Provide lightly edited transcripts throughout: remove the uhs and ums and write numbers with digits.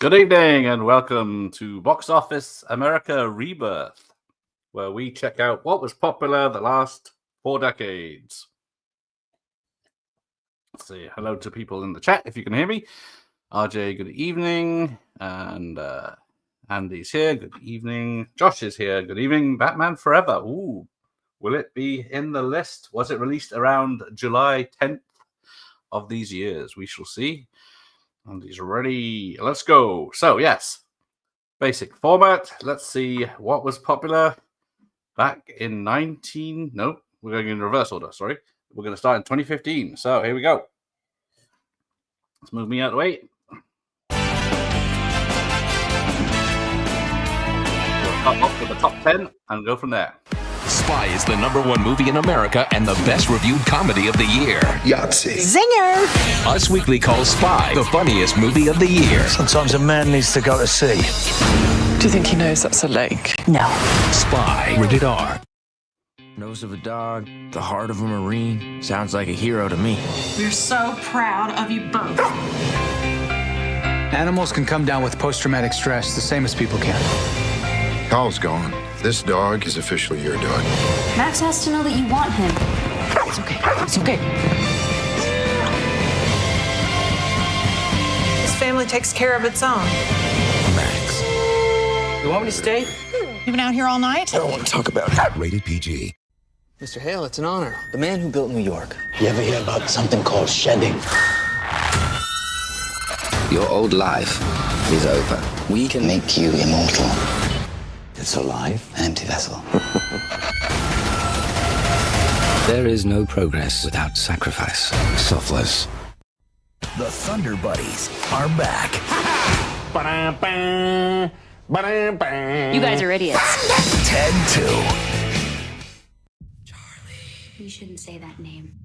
Good evening and welcome to Box Office America Rebirth, where we check out what was popular the last 4 decades. Let's see, hello to people in the chat if you can hear me. RJ, good evening. And Andy's here, good evening. Josh is here, good evening. Batman Forever, ooh, will it be in the list? Was it released around July 10th of these years? We shall see. Andy's ready. Let's go. So, yes, basic format. Let's see what was popular back in we're going in reverse order, sorry. We're going to start in 2015. So, here we go. Let's move me out of the way. We'll cut off with the top 10 and go from there. Spy is the #1 movie in America and the best reviewed comedy of the year. Yahtzee. Zinger! Us Weekly calls Spy the funniest movie of the year. Sometimes a man needs to go to sea. Do you think he knows that's a lake? No. Spy, rated R. Nose of a dog, the heart of a Marine. Sounds like a hero to me. We're so proud of you both. Animals can come down with post-traumatic stress the same as people can. Carl's gone. This dog is officially your dog. Max has to know that you want him. It's okay. It's okay. This family takes care of its own. Max. You want me to stay? You've been out here all night? I don't want to talk about it. Rated PG. Mr. Hale, it's an honor. The man who built New York. You ever hear about something called shedding? Your old life is over. We can make you immortal. It's alive. An empty vessel. There is no progress without sacrifice. Selfless. The Thunder Buddies are back. You guys are idiots. Ted 2. You shouldn't say that name.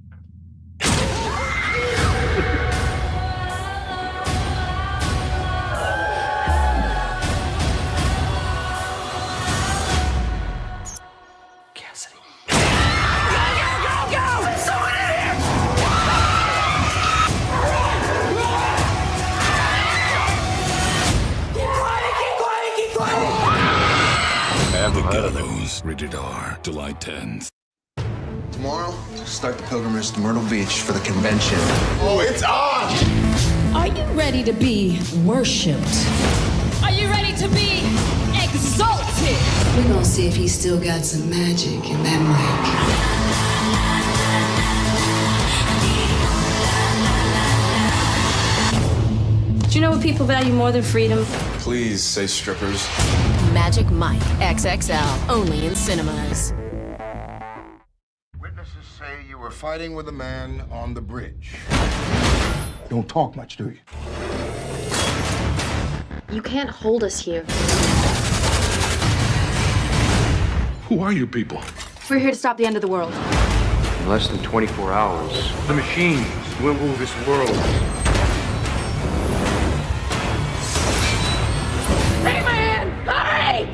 Gallows, rated R, July 10th. Tomorrow, start the pilgrimage to Myrtle Beach for the convention. Oh, it's on! Are you ready to be worshipped? Are you ready to be exalted? We're gonna see if he's still got some magic in that Do you know what people value more than freedom? Please say strippers. Magic Mike XXL, only in cinemas. Witnesses say you were fighting with a man on the bridge. You don't talk much, do you? You can't hold us here. Who are you people? We're here to stop the end of the world. In less than 24 hours, the machines will rule this world. Take my hand! Hurry!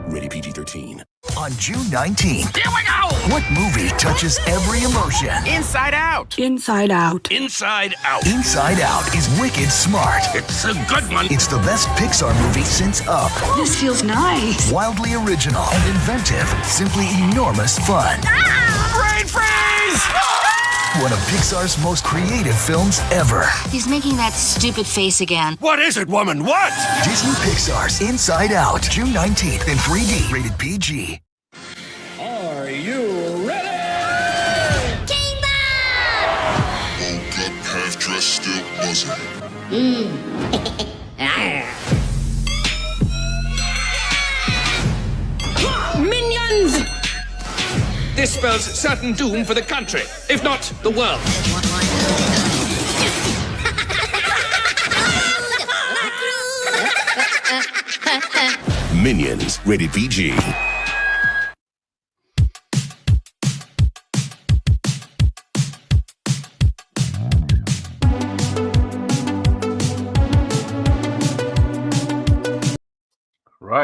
Rated PG-13. On June 19th. Here we go! What movie touches every emotion? Inside Out. Inside Out. Inside Out. Inside Out is wicked smart. It's a good one. It's the best Pixar movie since Up. This feels nice. Wildly original and inventive. Simply enormous fun. Brain freeze! One of Pixar's most creative films ever. He's making that stupid face again. What is it, woman? What? Disney Pixar's Inside Out. June 19th in 3D. Rated PG. Are you ready? Oh, good perf dress still buzzing. Minions! This spells certain doom for the country, if not the world. Minions, rated PG.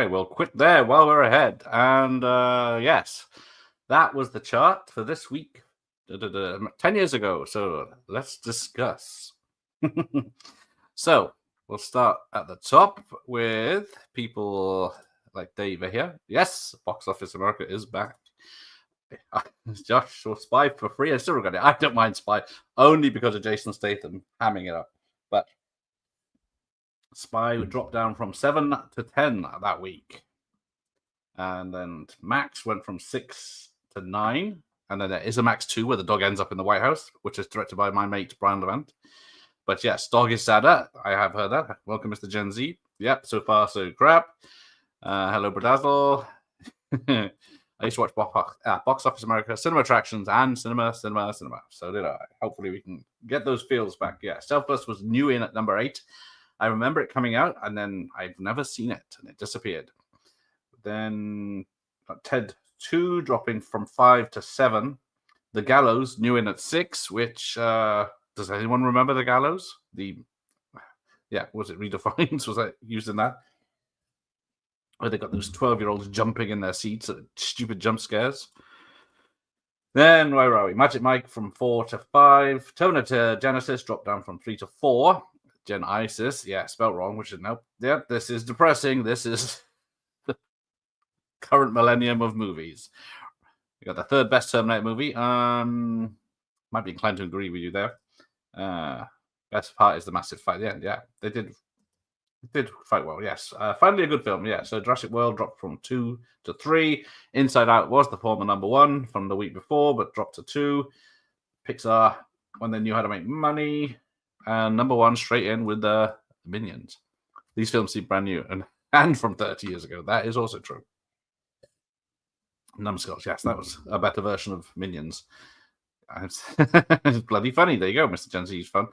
Okay, we'll quit there while we're ahead. And yes, that was the chart for this week, 10 years ago. So let's discuss. So we'll start at the top with people like Dave here. Yes, Box Office America is back. Josh will Spy for free. I still regret it. I don't mind Spy only because of Jason Statham hamming it up. But Spy would drop down from 7 to 10 that week. And then Max went from 6 to 9. And then there is a Max 2 where the dog ends up in the White House, which is directed by my mate Brian Levant. But yes, Dog is sadder. I have heard that. Welcome, Mr. Gen Z. Yep, so far so crap. Hello, Bradazzle. I used to watch Box Office America, Cinema Attractions, and Cinema. So did I. Hopefully we can get those feels back. Yeah, Selfless was new in at number 8. I remember it coming out, and then I've never seen it, and it disappeared. Then Ted 2 dropping from 5 to 7. The Gallows new in at 6, which does anyone remember The Gallows? Was it Redefined? Was that used in that? Where they got those 12-year-olds jumping in their seats at stupid jump scares. Then where are we? Magic Mike from 4 to 5. Terminator Genesis dropped down from 3 to 4. Gen Isis, yeah, spelled wrong, which is nope. Yep, this is depressing. This is the current millennium of movies. We got the third best Terminator movie. Might be inclined to agree with you there. Best part is the massive fight at the end. Yeah, they did fight well. Yes, finally a good film. Yeah, so Jurassic World dropped from 2 to 3. Inside Out was the former number 1 from the week before, but dropped to 2. Pixar, when they knew how to make money, and number 1 straight in with the Minions. These films seem brand new and from 30 years ago. That is also true. Numbskulls, yes, that was a better version of Minions. It's bloody funny. There you go, Mr. Gen Z's fun.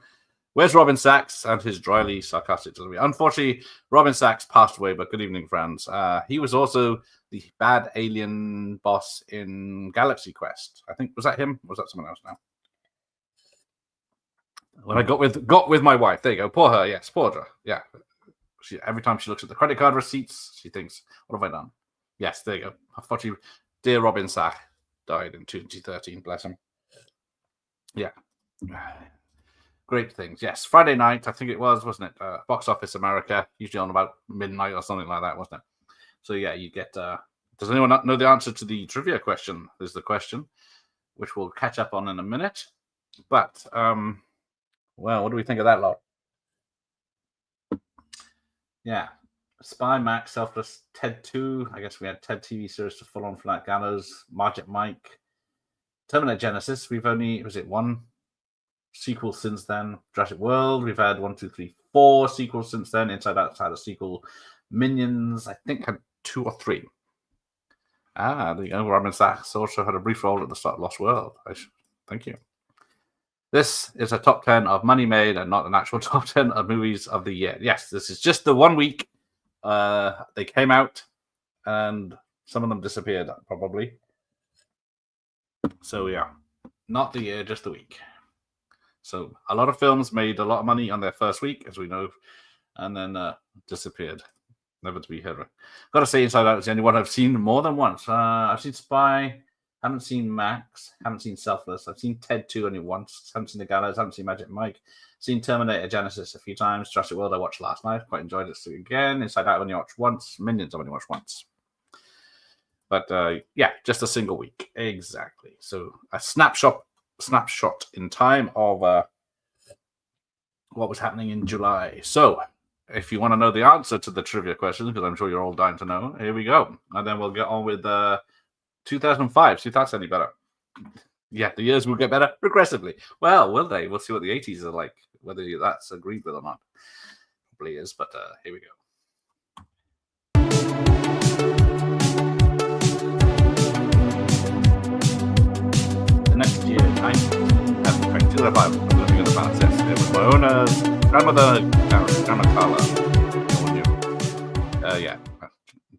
Where's Robin Sachs and his dryly sarcastic delivery? Unfortunately, Robin Sachs passed away, but good evening, friends. He was also the bad alien boss in Galaxy Quest. I think, was that him? Or was that someone else now? When I got with my wife. There you go. Poor her. Yes, poor her. Yeah. Every time she looks at the credit card receipts, she thinks, what have I done? Yes, there you go. Unfortunately, dear Robin Sachs died in 2013. Bless him. Yeah. Great things. Yes. Friday night, I think it was, wasn't it? Box Office America, usually on about midnight or something like that, wasn't it? So yeah, you get... does anyone not know the answer to the trivia question is the question, which we'll catch up on in a minute. But, well, what do we think of that lot? Yeah. Spy, Max, Selfless, Ted 2. I guess we had Ted TV series to full on for that. Gallows, Magic Mike, Terminator Genesis. We've only, was it 1 sequel since then? Jurassic World. We've had 1, 2, 3, 4 sequels since then. Inside Out had a sequel. Minions, I think, had 2 or 3. There you go. Robin Sachs also had a brief role at the start of Lost World. Thank you. This is a top 10 of money made and not an actual top 10 of movies of the year. Yes, this is just the 1 week. They came out and some of them disappeared, probably. So, yeah, not the year, just the week. So, a lot of films made a lot of money on their first week, as we know, and then disappeared. Never to be heard of. Got to say, Inside Out is the only one I've seen more than once. I've seen Spy. Haven't seen Max, haven't seen Selfless. I've seen Ted 2 only once. Haven't seen The Gallows, haven't seen Magic Mike. Seen Terminator Genesis a few times. Jurassic World I watched last night. Quite enjoyed it again. Inside Out I only watched once. Minions I only watched once. But yeah, just a single week. Exactly. So a snapshot in time of what was happening in July. So if you want to know the answer to the trivia questions, because I'm sure you're all dying to know, here we go. And then we'll get on with 2005, see if that's any better. Yeah, the years will get better progressively. Well, will they? We'll see what the 80s are like, whether that's agreed with or not. Probably is, but here we go. The next year, 2005, I'm living in the balance. Yes, it was my owner's grandmother, Grandma Carla. Yeah.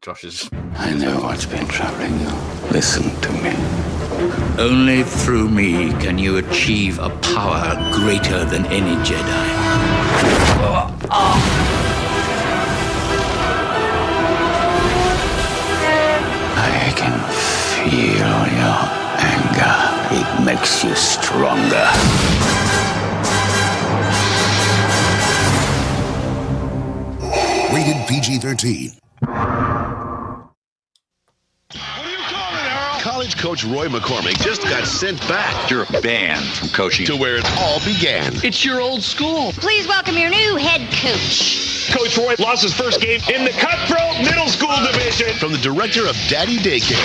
Josh's. I know what's been troubling you. Listen to me. Only through me can you achieve a power greater than any Jedi. Feel your anger. It makes you stronger. Rated PG-13. College coach Roy McCormick just got sent back. You're banned from coaching to where it all began. It's your old school. Please welcome your new head coach. Coach Roy lost his first game in the cutthroat middle school division. From the director of Daddy Daycare.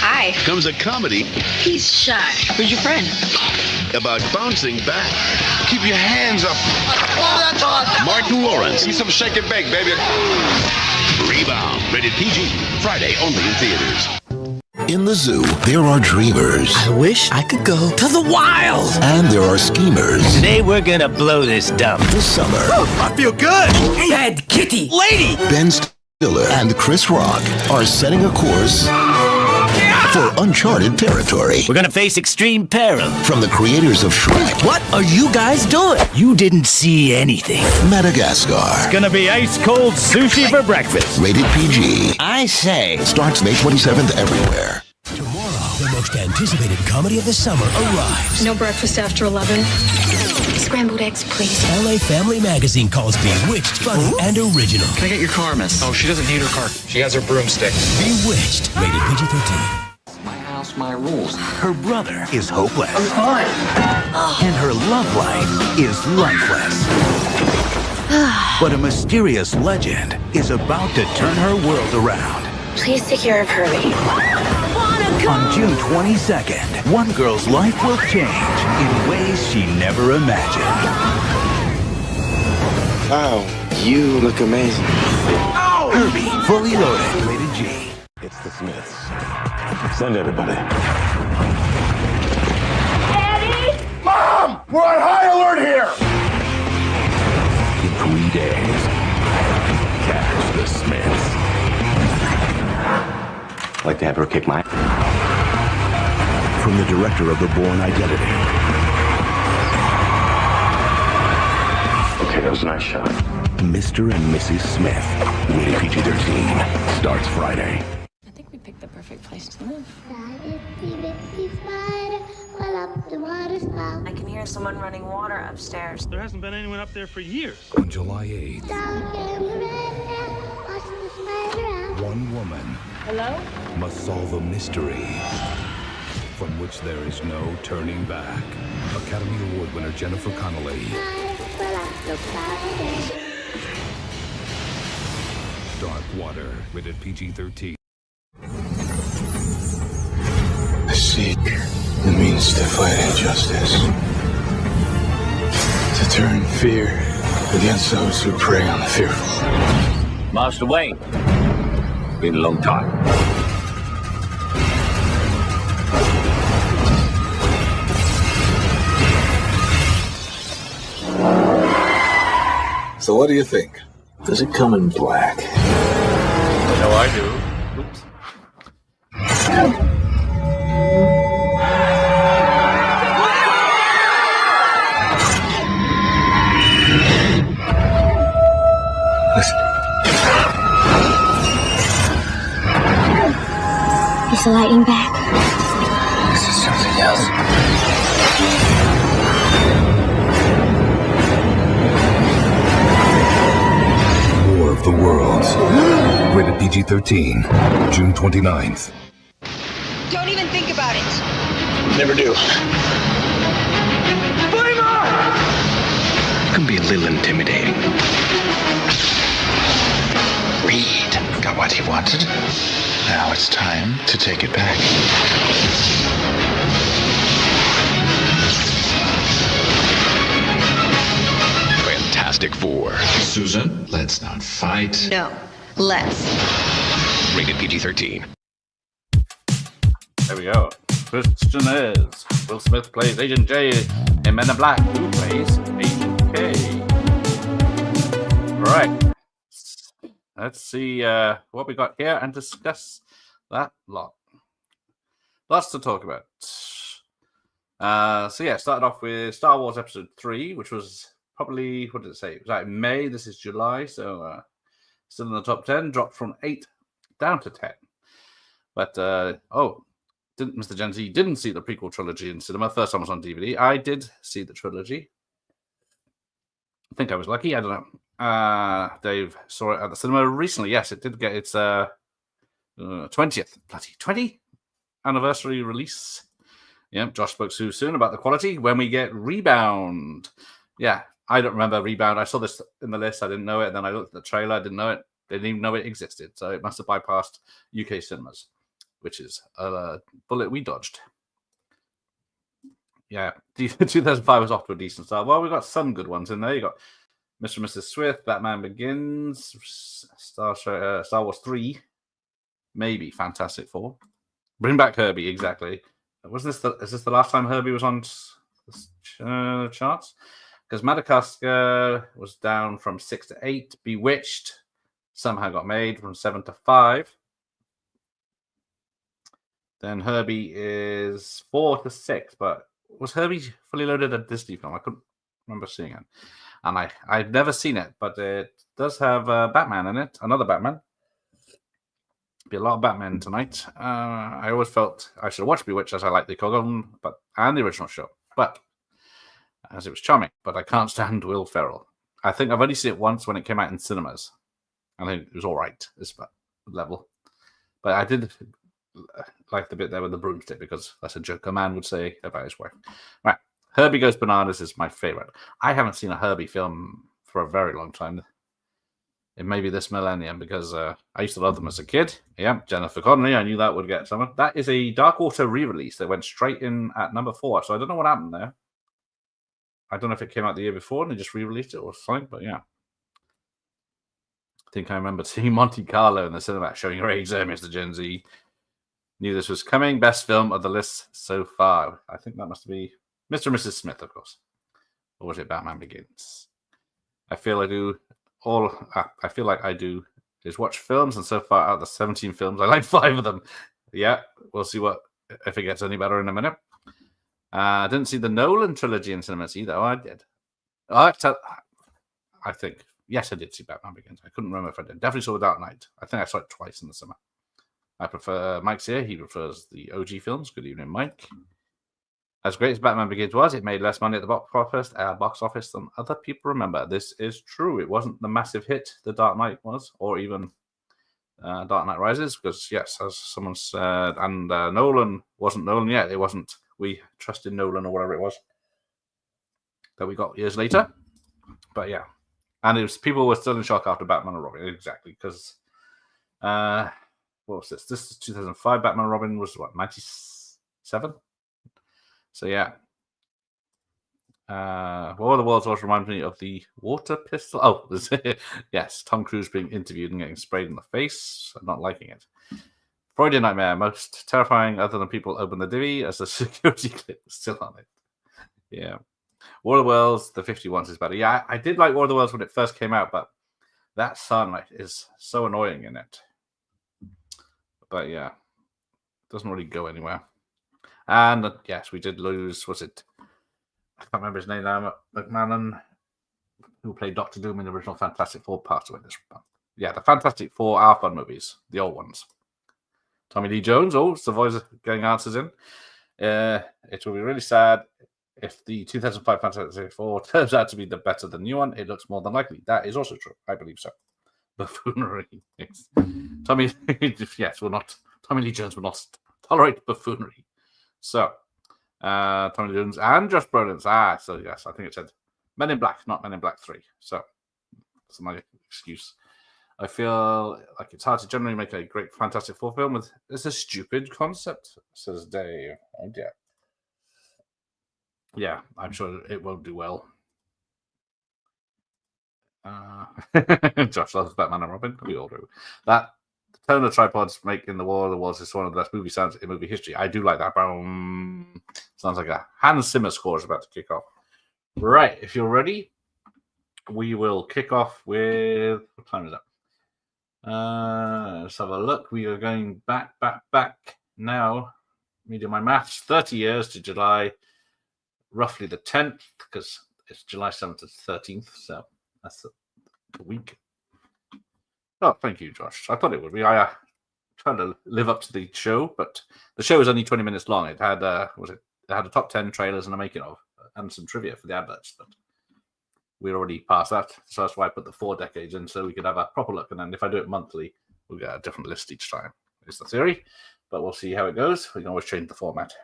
Hi. Comes a comedy. He's shy. Who's your friend? About bouncing back. Keep your hands up. Oh, that's hot. Martin Lawrence. Give me some shake and bake, baby. Rebound. Rated PG. Friday only in theaters. In the zoo, there are dreamers. I wish I could go to the wild. And there are schemers. Today we're gonna blow this dump. This summer, I feel good. Bad kitty. Lady. Ben Stiller and Chris Rock are setting a course for uncharted territory. We're gonna face extreme peril. From the creators of Shrek. What are you guys doing? You didn't see anything. Madagascar. It's gonna be ice cold sushi for breakfast. Rated PG. I say. Starts May 27th everywhere. Tomorrow, the most anticipated comedy of the summer arrives. No breakfast after 11. Scrambled eggs, please. LA Family Magazine calls Bewitched funny and original. Can I get your car, miss? Oh, she doesn't need her car. She has her broomstick. Bewitched, rated PG-13. My house, my rules. Her brother is hopeless. I'm fine. And her love life is lifeless. But a mysterious legend is about to turn her world around. Please take care of Herbie. On June 22nd, one girl's life will change in ways she never imagined. Wow, you look amazing. Ow! Herbie, fully loaded, rated G. It's the Smiths. Send everybody. Daddy! Mom! We're on high alert here! In 3 days, catch the Smiths. Like to have her kick my... From the director of The Bourne Identity. Okay, that was a nice shot. Mr. and Mrs. Smith. Rated PG-13. Starts Friday. I think we picked the perfect place to live. I can hear someone running water upstairs. There hasn't been anyone up there for years. On July 8th, one woman must solve a mystery from which there is no turning back. Academy Award winner Jennifer Connelly. Dark Water, rated PG-13. I seek the means to fight injustice. To turn fear against those who prey on the fearful. Master Wayne. Been a long time. So what do you think? Does it come in black? No, I do. Oops. Listen. Is the lighting back? This is something else. War of the Worlds. Rated PG-13. June 29th. Don't even think about it. Never do. You can be a little intimidating. Reed got what he wanted. Now it's time to take it back. Fantastic Four. Susan, let's not fight. No, let's. Rated PG-13. There we go. Question is, Will Smith plays Agent J in Men in Black. Who plays Agent K? Right. Let's see what we got here and discuss that lot. Lots to talk about. So yeah, started off with Star Wars Episode 3, which was probably, what did it say? It was like May. This is July, so still in the top 10. Dropped from 8 down to 10. But, Mr. Gen Z didn't see the prequel trilogy in cinema. First time was on DVD. I did see the trilogy. I think I was lucky. I don't know. Dave saw it at the cinema recently. Yes, it did get its 20th bloody 20 anniversary release. Yeah, Josh spoke too soon about the quality when we get Rebound. Yeah, I don't remember Rebound. I saw this in the list. I didn't know it. Then I looked at the trailer. I didn't know it. Didn't even know it existed. So it must have bypassed UK cinemas, which is a bullet we dodged. Yeah, 2005 was off to a decent start. Well, we got some good ones in there. You got Mr. and Mrs. Swift, Batman Begins, Star Wars 3, maybe Fantastic Four. Bring back Herbie, exactly. Is this the last time Herbie was on charts? Because Madagascar was down from 6 to 8. Bewitched somehow got made from 7 to 5. Then Herbie is 4 to 6. But was Herbie Fully Loaded a Disney film? I couldn't remember seeing it. And I've never seen it, but it does have Batman in it. Another Batman. Be a lot of Batman tonight. I always felt I should have watched Bewitched as I like the Kogon and the original show. But as it was charming. But I can't stand Will Ferrell. I think I've only seen it once when it came out in cinemas. I think it was all right, this level. But I did like the bit there with the broomstick because that's a joke a man would say about his wife. Right. Herbie Goes Bananas is my favorite. I haven't seen a Herbie film for a very long time. It may be this millennium because I used to love them as a kid. Yeah, Jennifer Connelly. I knew that would get someone. That is a Dark Water re-release that went straight in at number 4. So I don't know what happened there. I don't know if it came out the year before and they just re-released it or something, but yeah. I think I remember seeing Monte Carlo in the cinema showing your age there, Mr. Gen Z. Knew this was coming. Best film of the list so far. I think that must be Mr. and Mrs. Smith, of course. Or was it Batman Begins? I feel like I do is watch films, and so far out of the 17 films, I like 5 of them. Yeah, we'll see if it gets any better in a minute. I didn't see the Nolan trilogy in cinemas either. Oh, I did. I think, yes, I did see Batman Begins. I couldn't remember if I did. Definitely saw The Dark Knight. I think I saw it twice in the summer. I prefer Mike's here. He prefers the OG films. Good evening, Mike. As great as Batman Begins was, it made less money at the box office than other people remember. This is true. It wasn't the massive hit The Dark Knight was, or even Dark Knight Rises, because, yes, as someone said, and Nolan wasn't Nolan yet. It wasn't We Trusted Nolan or whatever it was that we got years later. But, yeah. And it was people were still in shock after Batman and Robin, exactly, because, what was this? This is 2005. Batman and Robin was, what, 97? So, yeah. War of the Worlds also reminds me of the water pistol. Oh, yes. Tom Cruise being interviewed and getting sprayed in the face. I'm not liking it. Freudian Nightmare. Most terrifying other than people open the divvy as the security clip is still on it. Yeah. War of the Worlds, the 51s is better. Yeah, I did like War of the Worlds when it first came out, but that sunlight is so annoying in it. But, yeah. It doesn't really go anywhere. And yes, we did lose. Was it? I can't remember his name now. McMahon, who played Doctor Doom in the original Fantastic Four, passed away this month. Yeah, the Fantastic Four are fun movies, the old ones. Tommy Lee Jones. Oh, it's the voice getting answers in. It will be really sad if the 2005 Fantastic Four turns out to be the better than the new one. It looks more than likely. That is also true. I believe so. Buffoonery. Yes. Tommy Lee Jones will not tolerate buffoonery. So, Tommy Lee Jones and Josh Brolin. So yes, I think it said Men in Black, not Men in Black 3. So, that's my excuse. I feel like it's hard to generally make a great Fantastic Four film with it's a stupid concept, says Dave. Oh dear. Yeah, I'm sure it won't do well. Josh loves Batman and Robin. We all do. That tone of tripods make in the War of the Worlds is one of the best movie sounds in movie history. I do like that. Sounds like a Hans Zimmer score is about to kick off. Right, if you're ready, we will kick off with what time is that? Let's have a look. We are going back now. Let me do my maths. 30 years to July, roughly the 10th, because it's July 7th to 13th. So that's a week. Oh, thank you, Josh. I thought it would be. I trying to live up to the show, but the show was only 20 minutes long. It had it had a top 10 trailers and a making of, and some trivia for the adverts. But we're already past that, so that's why I put the 4 decades in, so we could have a proper look. And then if I do it monthly, we'll get a different list each time. Is the theory, but we'll see how it goes. We can always change the format.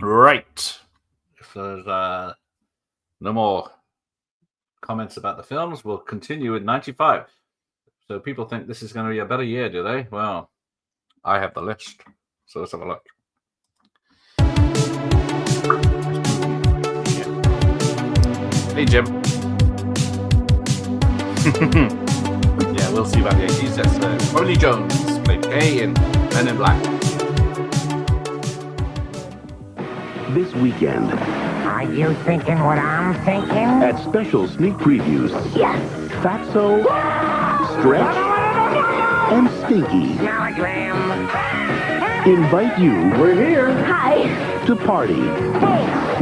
Right. If there's no more comments about the films, we'll continue with 95. So people think this is going to be a better year, do they? Well, I have the list, so let's have a look. Hey, Jim. Yeah, we'll see about the 80s. That's Foley Jones played Kay in Men in Black. This weekend. Are you thinking what I'm thinking? At special sneak previews. Yes. Fatso, Stretch, and Stinky. Telegram. Invite you. We're here. Hi. To party.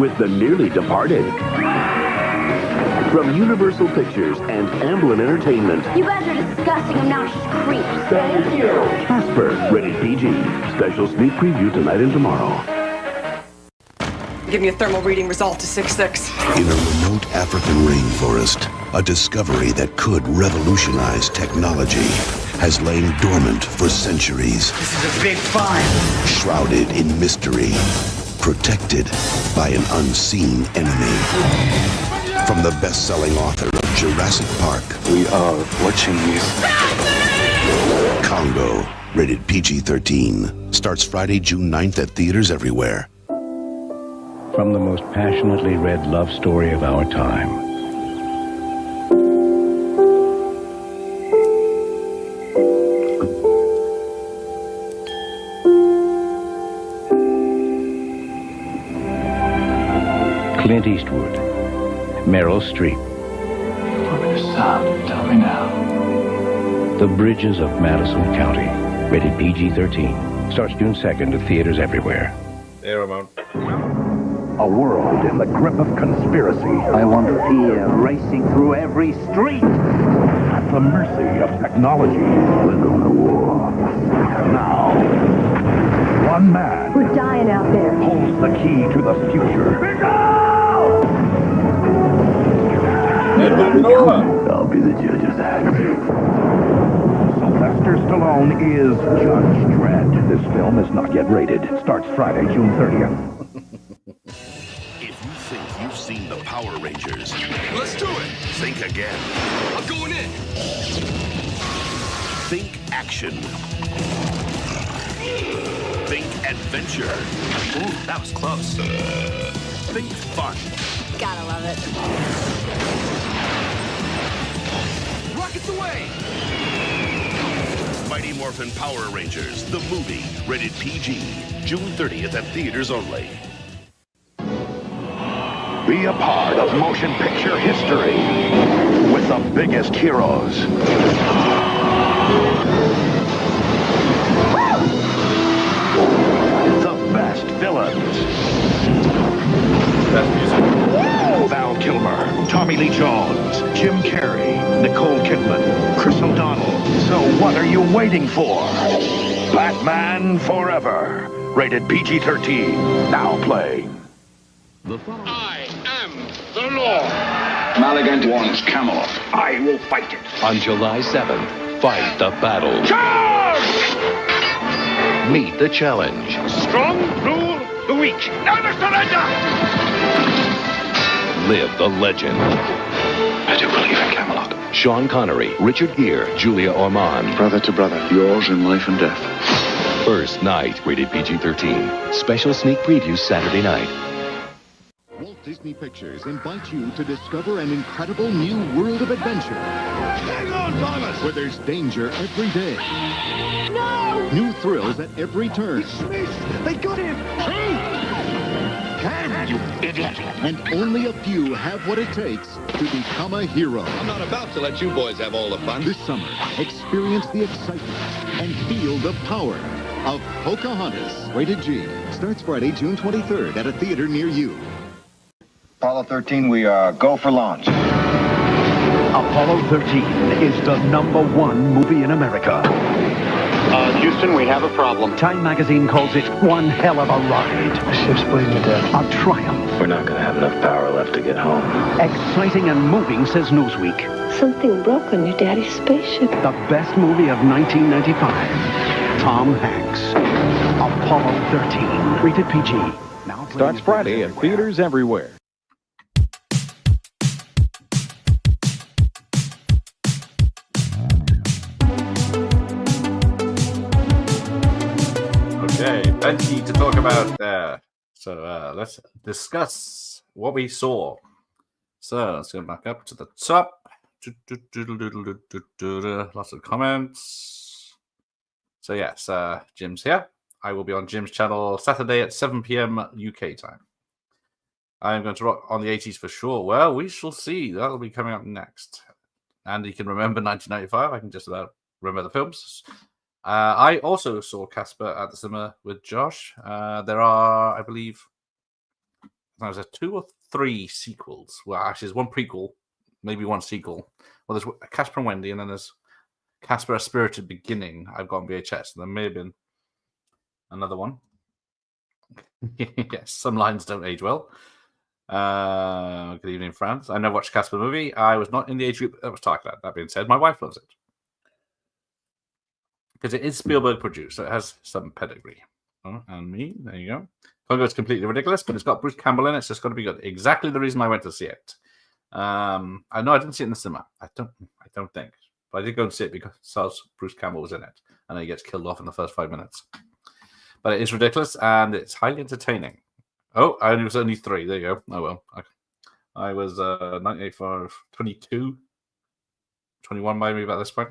With the Nearly Departed. From Universal Pictures and Amblin Entertainment. You guys are disgusting, obnoxious creeps. Thank you. Casper, rated PG. Special sneak preview tonight and tomorrow. Give me a thermal reading result to 6.6. In a remote African rainforest, a discovery that could revolutionize technology has lain dormant for centuries. This is a big find. Shrouded in mystery, protected by an unseen enemy. From the best-selling author of Jurassic Park, We are watching you. Congo, rated PG-13, starts Friday, June 9th at theaters everywhere. From the most passionately read love story of our time. Clint Eastwood, Meryl Streep. Want me to stop? Tell me now. The Bridges of Madison County, rated PG-13, starts June 2nd at theaters everywhere. There, Ramon. A world in the grip of conspiracy. I want fear racing through every street. At the mercy of technology. We're going to war. Now, one man We're dying out there. holds the key to the future. I'll be the judge of that. Sylvester Stallone is Judge Dredd. This film is not yet rated. Starts Friday, June 30th. If you think you've seen the Power Rangers, Let's do it. think again. I'm going in. Think action. Think adventure. Ooh, that was close. Think fun. Gotta love it. Rockets away. Mighty Morphin Power Rangers, the movie, rated PG, June 30th at theaters only. Be a part of motion picture history with the biggest heroes. The best villains. Best music. Val Kilmer, Tommy Lee Jones, Jim Carrey, Nicole Kidman, Chris O'Donnell. So what are you waiting for? Batman Forever, rated PG-13, now playing. I am the law. Maligant wants Camelot. I will fight it. On July 7th, fight the battle. Charge! Meet the challenge. Strong rule the weak. Never surrender. Live the legend. I do believe in Camelot. Sean Connery, Richard Gere, Julia Ormond. Brother to brother, yours in life and death. First night, rated PG-13. Special sneak preview Saturday night. Walt Disney Pictures invites you to discover an incredible new world of adventure. Hang on, Thomas. Where there's danger every day. No! New thrills at every turn. They got him. Can you idiot? And only a few have what it takes to become a hero. I'm not about to let you boys have all the fun. This summer, experience the excitement and feel the power of Pocahontas. Rated G. Starts Friday, June 23rd at a theater near you. Apollo 13, we go for launch. A Apollo 13 is the #1 movie in America. Houston, we have a problem. Time magazine calls it one hell of a ride. The ship's bleeding to death. A triumph. We're not going to have enough power left to get home. Exciting and moving, says Newsweek. Something broke on your daddy's spaceship. The best movie of 1995. Tom Hanks. Apollo 13. Rated PG. Now starts Friday at theaters everywhere. Okay, plenty to talk about there. So let's discuss what we saw. So let's go back up to the top. Lots of comments. So yes, Jim's here. I will be on Jim's channel Saturday at 7 p.m. UK time. I am going to rock on the 80s for sure. Well, we shall see. That'll be coming up next. And you can remember 1995. I can just about remember the films. I also saw Casper at the cinema with Josh. There are, I believe, there's 2 or 3 sequels. Well, actually, there's one prequel, maybe one sequel. Well, there's Casper and Wendy, and then there's Casper: A Spirited Beginning. I've got on VHS. There may have been another one. Yes, some lines don't age well. Good evening, friends. I never watched Casper movie. I was not in the age group that was talked about. That being said, my wife loves it. Because it is Spielberg produced, so it has some pedigree. Oh, and me, there you go. Congo's completely ridiculous, but it's got Bruce Campbell in it, so it's got to be good. Exactly the reason I went to see it. I know I didn't see it in the cinema. I don't think. But I did go and see it because Bruce Campbell was in it. And then he gets killed off in the first 5 minutes. But it is ridiculous, and it's highly entertaining. Oh, I was only 3. There you go. Oh, well. I was 1985, 22, 21 maybe about this point.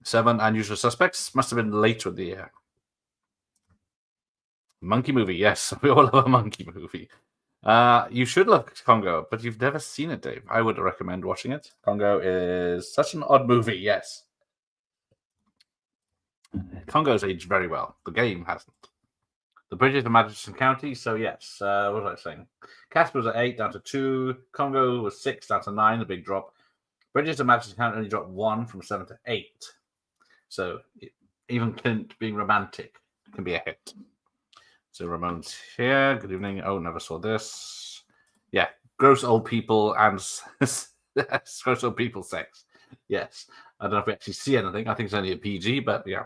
7 Unusual Suspects. Must have been later in the year. Monkey movie. Yes, we all love a monkey movie. You should love Congo, but you've never seen it, Dave. I would recommend watching it. Congo is such an odd movie, yes. Congo's aged very well. The game hasn't. The Bridges of Madison County, so yes. What was I saying? Casper was at 8, down to 2. Congo was 6, down to 9, a big drop. Bridges of Madison County only dropped 1 from 7 to 8. So even Clint being romantic can be a hit. So Ramon's here. Good evening. Oh, never saw this. Yeah, gross old people and gross old people sex. Yes. I don't know if we actually see anything. I think it's only a PG, but yeah.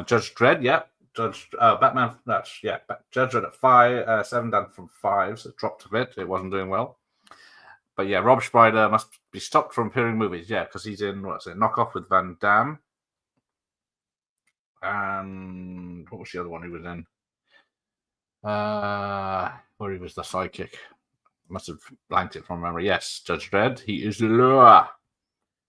Judge Dredd, yeah. Batman, Judge Dredd at 5, 7 down from 5, so it dropped a bit. It wasn't doing well. But yeah, Rob Schneider must be stopped from appearing in movies. Yeah, because he's in, Knockoff with Van Damme. And what was the other one he was in? Where he was the sidekick. Must have blanked it from memory. Yes, Judge Dredd. He is the lure.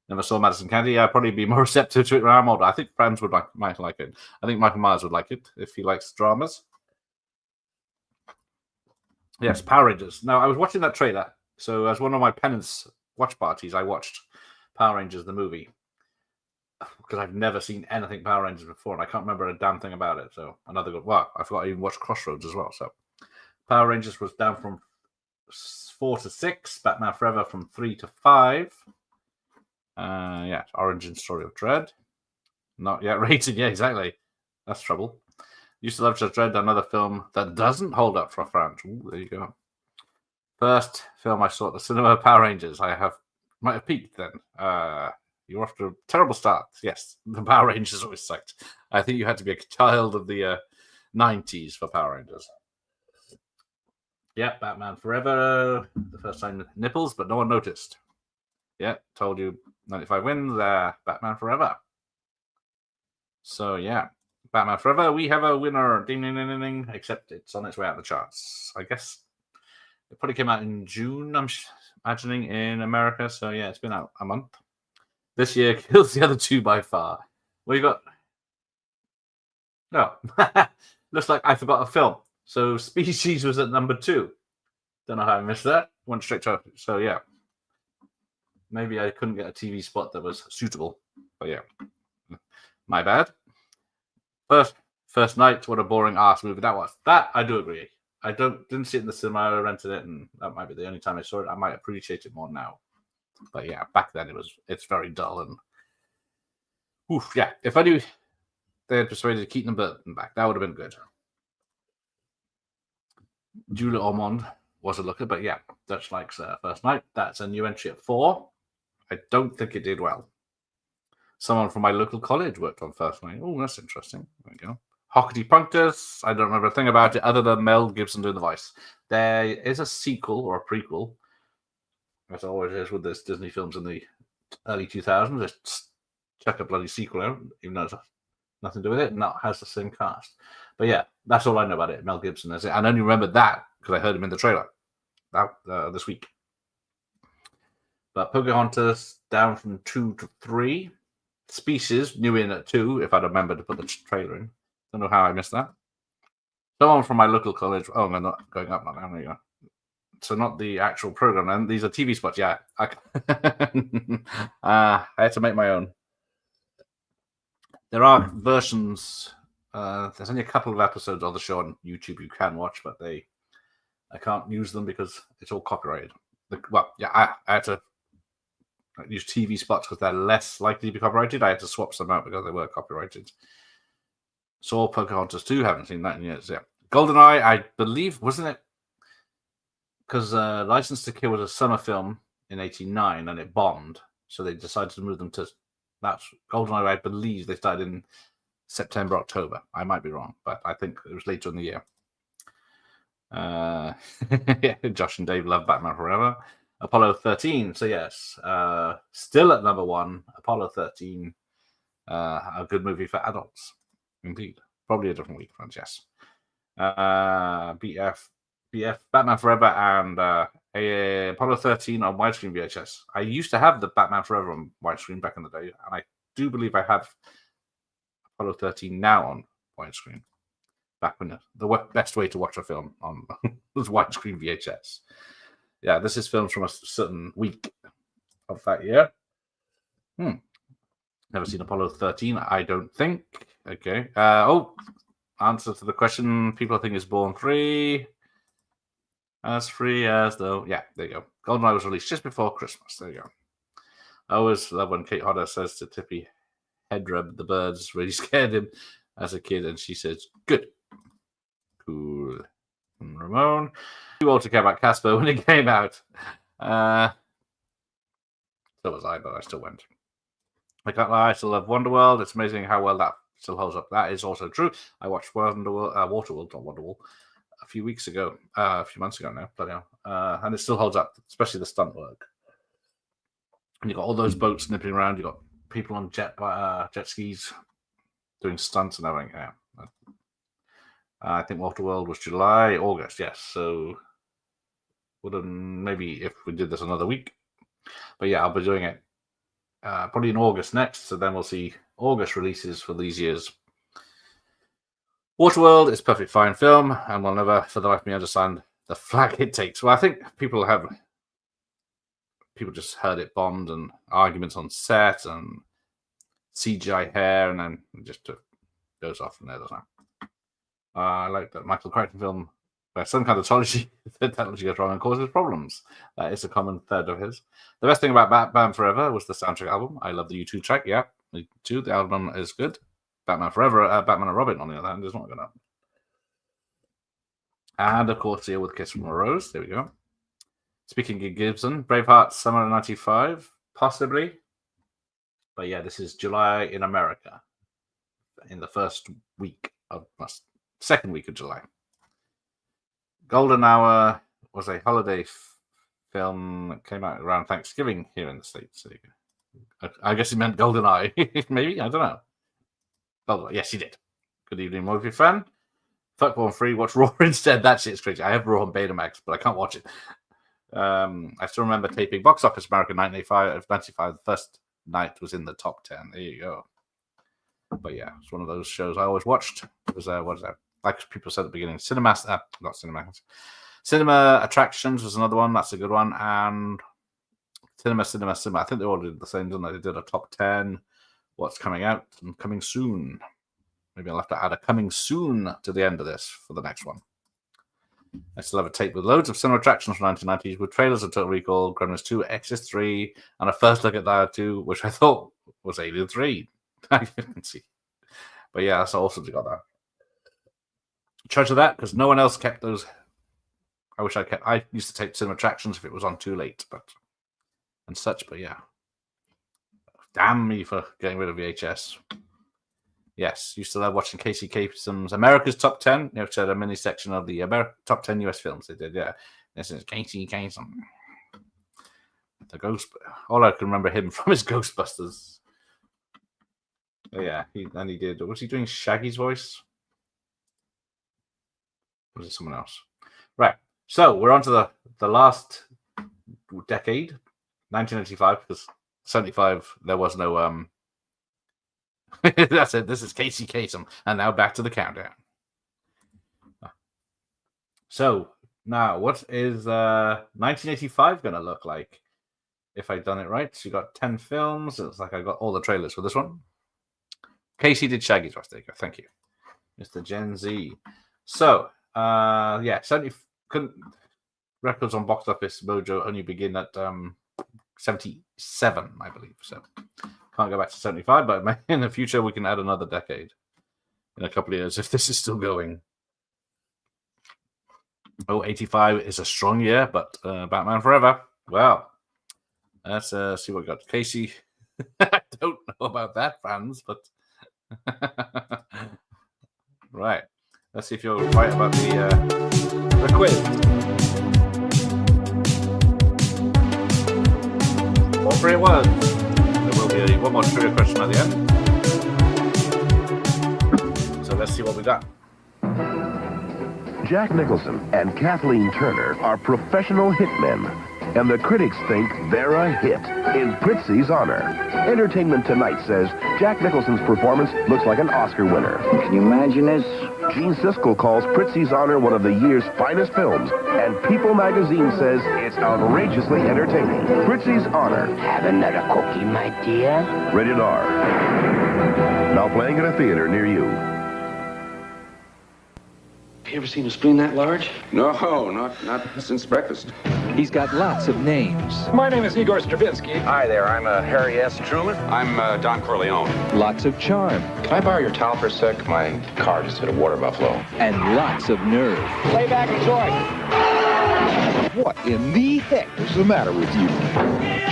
Never saw Madison County. I'd probably be more receptive to it when I'm older. I think friends might like it. I think Michael Myers would like it if he likes dramas. Yes, Power Rangers. Now, I was watching that trailer. So as one of my penance watch parties, I watched Power Rangers, the movie. Because I've never seen anything Power Rangers before, and I can't remember a damn thing about it. So another good. Well, I forgot I even watched Crossroads as well. So Power Rangers was down from 4 to 6. Batman Forever from 3 to 5. Yeah, Origin Story of Dredd. Not yet rated. Yeah, exactly. That's trouble. Used to love Judge Dredd, another film that doesn't hold up for a French. Ooh, there you go. First film I saw at the cinema, Power Rangers. Might have peaked then. You're off to a terrible start. Yes, the Power Rangers always sucked. I think you had to be a child of the 90s for Power Rangers. Yeah, Batman Forever. The first time nipples, but no one noticed. Yeah, told you 95 wins. Batman Forever. So yeah, Batman Forever. We have a winner. Ding, ding, ding, ding, ding. Except it's on its way out the charts. I guess it probably came out in June, I'm imagining, in America. So yeah, it's been out a month. This year kills the other 2 by far. What you got? No. Looks like I forgot a film. So Species was at number 2. Don't know how I missed that. Went straight to. So yeah. Maybe I couldn't get a TV spot that was suitable. But yeah. My bad. First night, what a boring ass movie that was. That I do agree. I didn't see it in the cinema. I rented it, and that might be the only time I saw it. I might appreciate it more now. But yeah, back then it's very dull and yeah. If I knew they had persuaded Keaton Burton back, that would have been good. Julia Ormond was a looker, but yeah, Dutch likes First Night. That's a new entry at 4. I don't think it did well. Someone from my local college worked on First Night. Oh, that's interesting. There we go. Hockety Punctus. I don't remember a thing about it other than Mel Gibson doing the voice. There is a sequel or a prequel, as always is with this Disney films in the early 2000s. Just chuck a bloody sequel out, even though it's nothing to do with it, and that has the same cast. But yeah, that's all I know about it. Mel Gibson is it. And I only remember that because I heard him in the trailer this week. But Pocahontas down from 2 to 3. Species new in at 2, if I'd remembered to put the trailer in. Don't know how I missed that. Someone from my local college. Oh, they're not going up now. There you go. So not the actual program. And these are TV spots. Yeah, I had to make my own. There are versions. There's only a couple of episodes of the show on YouTube you can watch, but I can't use them because it's all copyrighted. I had to use TV spots because they're less likely to be copyrighted. I had to swap some out because they were copyrighted. Saw Pocahontas 2, haven't seen that in years. Yeah, GoldenEye, I believe, wasn't it? Because License to Kill was a summer film in '89 and it bombed, so they decided to move them to that's GoldenEye. I believe they started in September, October. I might be wrong, but I think it was later in the year. Yeah, Josh and Dave love Batman Forever. Apollo 13. So yes, still at number 1. Apollo 13, a good movie for adults, indeed. Probably a different week, friends. Yes. BF, Batman Forever, and Apollo 13 on widescreen VHS. I used to have the Batman Forever on widescreen back in the day, and I do believe I have Apollo 13 now on widescreen. Back when the best way to watch a film on was widescreen VHS. Yeah, this is filmed from a certain week of that year. Never seen Apollo 13, I don't think. Okay. Answer to the question. People think is Born Free. As free as though. Yeah, there you go. GoldenEye was released just before Christmas. There you go. I always love when Kate Hodder says to Tippy Hedreb, the birds really scared him as a kid, and she says, good. Cool. And Ramon. Too old to care about Casper when it came out. So was I, but I still went. I can't lie, I still love Wonderworld. It's amazing how well that still holds up. That is also true. I watched Waterworld, not Wonderworld, a few months ago now, bloody hell. And it still holds up, especially the stunt work. And you've got all those boats nipping around. You've got people on jet skis doing stunts and everything. Yeah. I think Waterworld was August, yes. So maybe if we did this another week. But yeah, I'll be doing it probably in August next. So then we'll see August releases for these years. Waterworld is a perfect fine film and will never for the life of me understand the flag it takes. Well, I think people just heard it bombed and arguments on set and CGI hair, and then it just goes off from there, doesn't it? I like that Michael Crichton film where some kind of technology goes wrong and causes problems. That is a common thread of his. The best thing about Batman Forever was the soundtrack album. I love the U2 track. Yeah, me too. The album is good. Batman Forever, Batman and Robin, on the other hand, is not good enough. And of course, here with Kiss from a Rose. There we go. Speaking of Gibson, Braveheart, summer of '95, possibly. But yeah, this is July in America. In the second week of July. Golden Hour was a holiday film that came out around Thanksgiving here in the States. I guess he meant Golden Eye. Maybe, I don't know. Oh, yes, he did. Good evening, movie fan. Fuck Born Free, watch Raw instead. That shit's crazy. I have Raw on Betamax, but I can't watch it. I still remember taping Box Office America 95. The first night was in the top 10. There you go. But yeah, it's one of those shows I always watched. It was what is that? Like people said at the beginning, Cinema Attractions was another one. That's a good one. And Cinema. I think they all did the same, didn't they? They did a top 10. What's coming out and coming soon. Maybe I'll have to add a coming soon to the end of this for the next one. I still have a tape with loads of cinema attractions from 1990s with trailers of Total Recall, Gremlins 2, Exorcist 3, and a first look at that 2, which I thought was Alien 3. I can see. But yeah, that's also got that. Treasure that because no one else kept those. I used to take cinema attractions if it was on too late, and such. But yeah, damn me for getting rid of VHS. Yes, used to love watching Casey Kasem's America's Top 10. Which had a mini section of the Top 10 US films. They did, yeah. This is Casey Kasem, the Ghost. All I can remember him from is Ghostbusters. But yeah, he did. Was he doing Shaggy's voice? Or was it someone else? Right. So we're on to the last decade, 1985, because 75 there was no that's it. This is Casey Kasem, and now back to the countdown. So now, what is 1985 going to look like? If I've done it right, so you got 10 films. It's like I got all the trailers for this one. Casey did Shaggy's voice. There you go. Thank you, Mr. Gen Z. So 70 records on Box Office Mojo only begin at 77, I believe. So can't go back to 75, but in the future we can add another decade in a couple of years if this is still going. 85 is a strong year, but Batman Forever. Well, let's see what we got. Casey, I don't know about that, fans, but right. Let's see if you're right about the quiz. 4-3 it was. There will be one more trivia question at the end. So let's see what we got. Jack Nicholson and Kathleen Turner are professional hitmen, and the critics think they're a hit in Prizzi's honor. Entertainment Tonight says Jack Nicholson's performance looks like an Oscar winner. Can you imagine this? Gene Siskel calls Prizzi's honor one of the year's finest films, and People magazine says it's outrageously entertaining. Prizzi's honor. Have another cookie, my dear. Rated R. Now playing at a theater near you. You ever seen a spoon that large? No, not since breakfast. He's got lots of names. My name is Igor Stravinsky. Hi there, I'm Harry S. Truman. I'm Don Corleone. Lots of charm. Can I borrow your towel for a sec? My car just hit a water buffalo. And lots of nerve. Lay back and enjoy. What in the heck is the matter with you?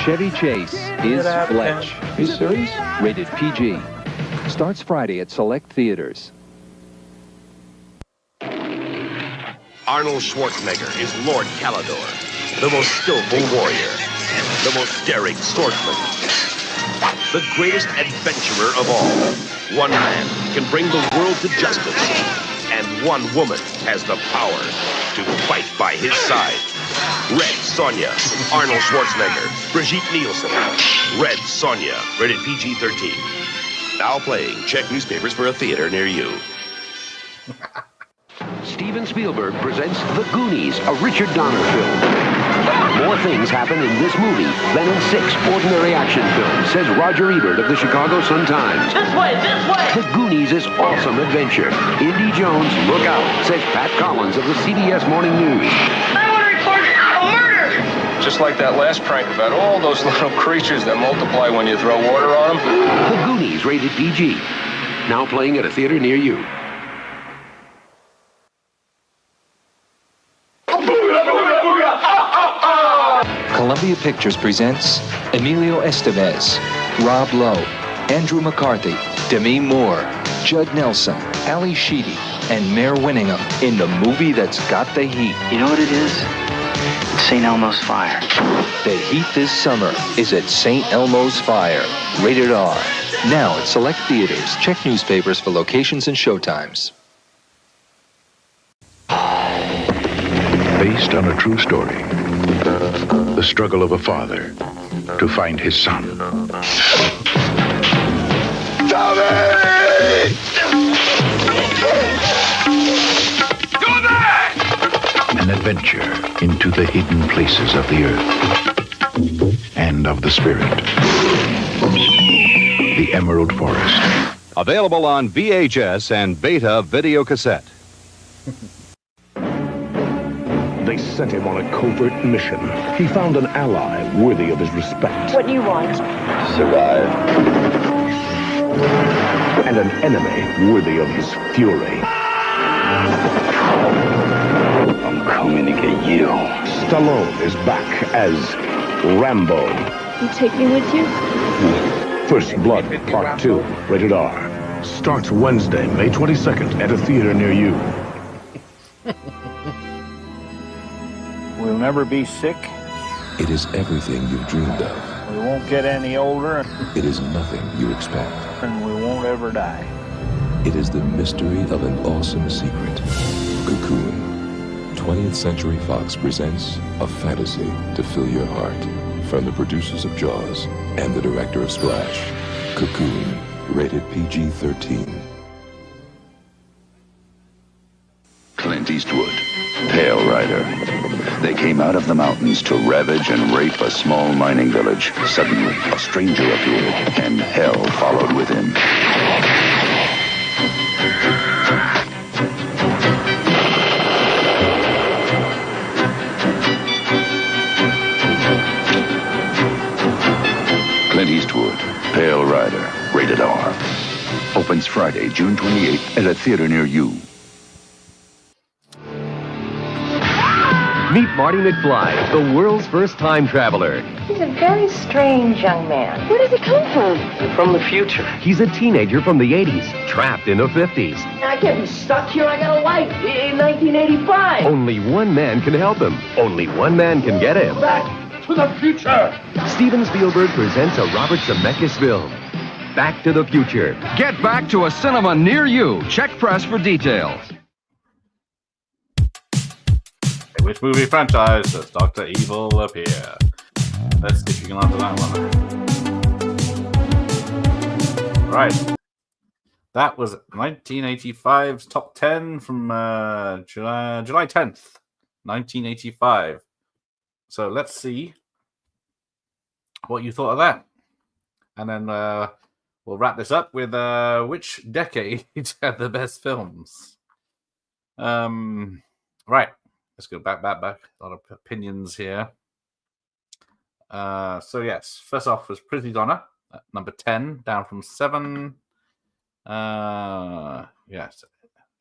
Chevy Chase is Fletch. Are you serious? Rated PG. Starts Friday at select theaters. Arnold Schwarzenegger is Lord Calador, the most skillful warrior, the most daring swordsman, the greatest adventurer of all. One man can bring the world to justice, and one woman has the power to fight by his side. Red Sonja, Arnold Schwarzenegger, Brigitte Nielsen. Red Sonja, rated PG-13. Now playing. Check newspapers for a theater near you. Steven Spielberg presents The Goonies, a Richard Donner film. More things happen in this movie than in 6 ordinary action films, says Roger Ebert of the Chicago Sun-Times. This way, this way! The Goonies is awesome adventure. Indy Jones, look out, says Pat Collins of the CBS Morning News. I want to report a murder! Just like that last prank about all those little creatures that multiply when you throw water on them. The Goonies, rated PG. Now playing at a theater near you. Columbia Pictures presents Emilio Estevez, Rob Lowe, Andrew McCarthy, Demi Moore, Judd Nelson, Ali Sheedy, and Mare Winningham in the movie that's got the heat. You know what it is? It's St. Elmo's Fire. The heat this summer is at St. Elmo's Fire. Rated R. Now at select theaters. Check newspapers for locations and showtimes. Based on a true story. The struggle of a father to find his son. Tommy! Go back! An adventure into the hidden places of the earth and of the spirit. The Emerald Forest. Available on VHS and Beta video cassette. They sent him on a covert mission. He found an ally worthy of his respect. What do you want? Survive. And an enemy worthy of his fury. I'm coming to get you. Stallone is back as Rambo. You take me with you? First Blood, Part 2, rated R. Starts Wednesday, May 22nd at a theater near you. We'll never be sick. It is everything you've dreamed of. We won't get any older. It is nothing you expect. And we won't ever die. It is the mystery of an awesome secret. Cocoon. 20th Century Fox presents a fantasy to fill your heart. From the producers of Jaws and the director of Splash. Cocoon. Rated PG-13. Clint Eastwood, Pale Rider. They came out of the mountains to ravage and rape a small mining village. Suddenly, a stranger appeared, and hell followed with him. Clint Eastwood, Pale Rider, rated R. Opens Friday, June 28th at a theater near you. Meet Marty McFly, the world's first time traveler. He's a very strange young man. Where does he come from? From the future. He's a teenager from the 80s, trapped in the 50s. I can't be stuck here. I got a life in 1985. Only one man can help him. Only one man can get him. Back to the future. Steven Spielberg presents a Robert Zemeckis film, Back to the Future. Get back to a cinema near you. Check press for details. Which movie franchise does Dr. Evil appear? Let's see if you can answer that one. Right. That was 1985's top 10 from July 10th, 1985. So let's see what you thought of that. And then we'll wrap this up with which decade had the best films. Right. Let's go back. A lot of opinions here. So yes, first off was Prissy Donna at number 10, down from 7. Yes,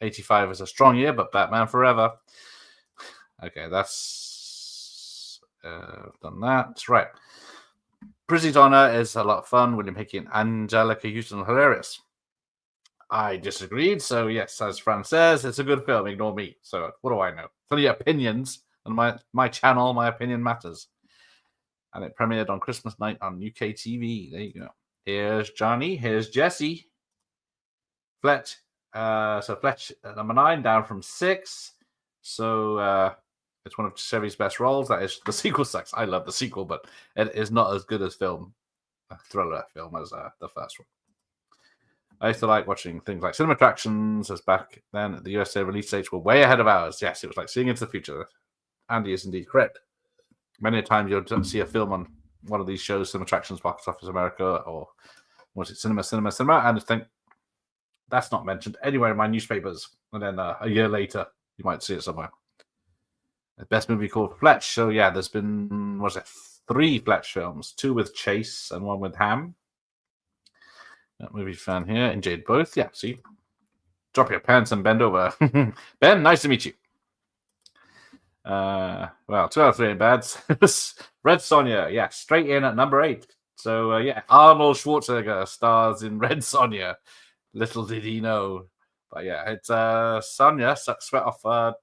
85 is a strong year, but Batman Forever. Okay, that's done that. Right. Prissy Donna is a lot of fun. William Hickey and Angelica Houston are hilarious. I disagreed, so yes, as Fran says, it's a good film. Ignore me. So what do I know? It's only opinions, and my channel, my opinion matters. And it premiered on Christmas night on UK TV. There you go. Here's Johnny. Here's Jesse. Fletch. So Fletch at number 9, down from 6. So it's one of Chevy's best roles. That is, the sequel sucks. I love the sequel, but it is not as good as a thriller film as the first one. I used to like watching things like Cinema Attractions, as back then the USA release dates were way ahead of ours. Yes, it was like seeing into the future. Andy is indeed correct. Many times you'll see a film on one of these shows, Cinema Attractions, Box Office America, or was it Cinema, and think that's not mentioned anywhere in my newspapers. And then a year later, you might see it somewhere. The best movie called Fletch. So yeah, there's been, 3 Fletch films, 2 with Chase and 1 with Ham. That movie fan here, enjoyed both. Yeah, see? Drop your pants and bend over. Ben, nice to meet you. Well, 2 out of 3 ain't bad. Red Sonja, yeah, straight in at number 8. So, yeah, Arnold Schwarzenegger stars in Red Sonja. Little did he know. But yeah, it's Sonja sucks sweat off a